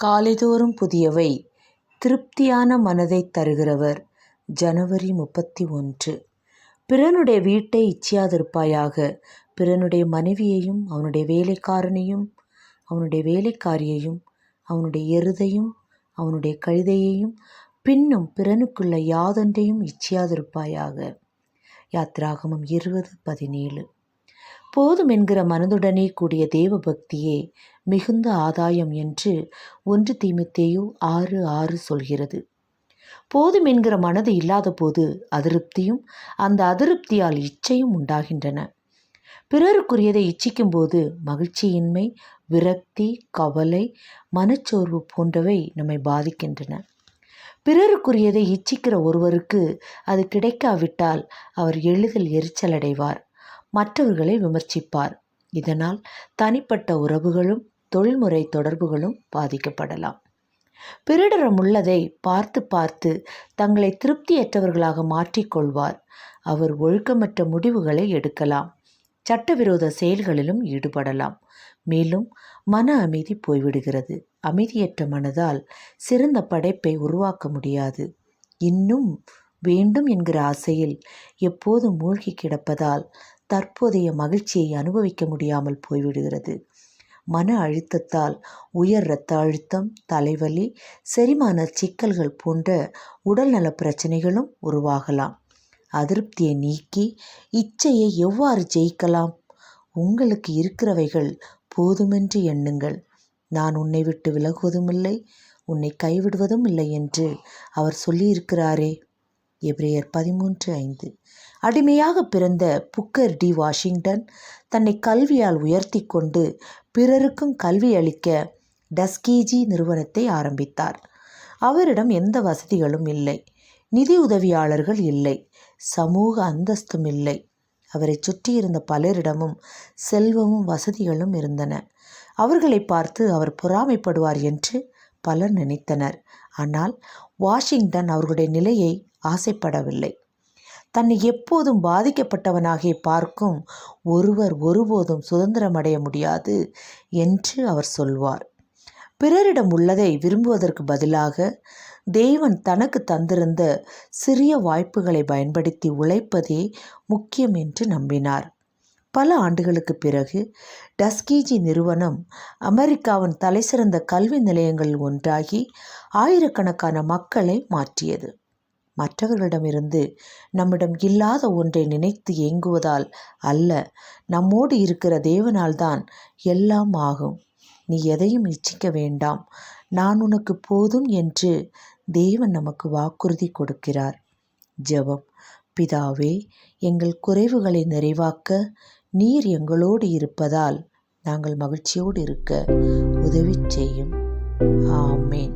காலைதோறும் புதியவை திருப்தியான மனதை தருகிறவர். ஜனவரி 31. பிறனுடைய வீட்டை இச்சியாதிருப்பாயாக. பிறனுடைய மனைவியையும் அவனுடைய வேலைக்காரனையும் அவனுடைய வேலைக்காரியையும் அவனுடைய எருதையும் அவனுடைய கழுதையையும் பின்னும் பிறனுக்குள்ள யாதொன்றையும் இச்சியாதிருப்பாயாக. யாத்ராகமம் 20:17. போதும் என்கிற மனதுடனே கூடிய தேவ பக்தியே மிகுந்த ஆதாயம் என்று 1 தீமோத்தேயு 6:6 சொல்கிறது. போதும் என்கிற மனது இல்லாத போது அதிருப்தியும் அந்த அதிருப்தியால் இச்சையும் உண்டாகின்றன. பிறருக்குரியதை இச்சிக்கும் போது மகிழ்ச்சியின்மை, விரக்தி, கவலை, மனச்சோர்வு போன்றவை நம்மை பாதிக்கின்றன. பிறருக்குரியதை இச்சிக்கிற ஒருவருக்கு அது கிடைக்காவிட்டால் அவர் எளிதில் எரிச்சலடைவார், மற்றவர்களை விமர்சிப்பார். இதனால் தனிப்பட்ட உறவுகளும் தொழில்முறை தொடர்புகளும் பாதிக்கப்படலாம். பிறரிடமுள்ளதை பார்த்து பார்த்து தங்களை திருப்தியற்றவர்களாக மாற்றிக்கொள்வார். அவர் ஒழுக்கமற்ற முடிவுகளை எடுக்கலாம், சட்டவிரோத செயல்களிலும் ஈடுபடலாம். மேலும் மன அமைதி போய்விடுகிறது. அமைதியற்ற மனதால் சிறந்த படைப்பை உருவாக்க முடியாது. இன்னும் வேண்டும் என்கிற ஆசையில் எப்போதும் மூழ்கி கிடப்பதால் தற்போதைய மகிழ்ச்சியை அனுபவிக்க முடியாமல் போய்விடுகிறது. மன அழுத்தத்தால் உயர் இரத்த அழுத்தம், தலைவலி, செரிமான சிக்கல்கள் போன்ற உடல்நல பிரச்சனைகளும் உருவாகலாம். அதிருப்தியை நீக்கி இச்சையை எவ்வாறு ஜெயிக்கலாம்? உங்களுக்கு இருக்கிறவைகள் போதுமென்று எண்ணுங்கள். நான் உன்னை விட்டு விலகுவதும் இல்லை, உன்னை கைவிடுவதும் இல்லை என்று அவர் சொல்லியிருக்கிறாரே. எபிரேயர் 13:5. அடிமையாக பிறந்த புக்கர் டி வாஷிங்டன் தன்னை கல்வியால் உயர்த்தி கொண்டு பிறருக்கும் கல்வி அளிக்க டஸ்கீஜி நிறுவனத்தை ஆரம்பித்தார். அவரிடம் எந்த வசதிகளும் இல்லை, நிதி உதவியாளர்கள் இல்லை, சமூக அந்தஸ்தும் இல்லை. அவரை சுற்றியிருந்த பலரிடமும் செல்வமும் வசதிகளும் இருந்தன. அவர்களை பார்த்து அவர் பொறாமைப்படுவார் என்று பலர் நினைத்தனர். ஆனால் வாஷிங்டன் அவர்களுடைய நிலையை ஆசைப்படவில்லை. தன்னை எப்போதும் பாதிக்கப்பட்டவனாக பார்க்கும் ஒருவர் ஒருபோதும் சுதந்திரமடைய முடியாது என்று அவர் சொல்வார். பிறரிடம் உள்ளதை விரும்புவதற்கு பதிலாக தேவன் தனக்கு தந்திருந்த சிறிய வாய்ப்புகளை பயன்படுத்தி உழைப்பதே முக்கியம் என்று நம்பினார். பல ஆண்டுகளுக்கு பிறகு டஸ்கீஜி நிறுவனம் அமெரிக்காவின் தலைசிறந்த கல்வி நிலையங்களில் ஒன்றாகி ஆயிரக்கணக்கான மக்களை மாற்றியது. மற்றவர்களிடமிருந்து நம்மிடம் இல்லாத ஒன்றை நினைத்து ஏங்குவதால் அல்ல, நம்மோடு இருக்கிற தேவனால் தான் எல்லாம் ஆகும். நீ எதையும் இச்சிக்க வேண்டாம், நான் உனக்கு போதும் என்று தேவன் நமக்கு வாக்குறுதி கொடுக்கிறார். ஜெபம். பிதாவே, எங்கள் குறைவுகளை நிறைவாக்க நீர் எங்களோடு இருப்பதால் நாங்கள் மகிழ்ச்சியோடு இருக்க உதவி செய்யும். ஆமேன்.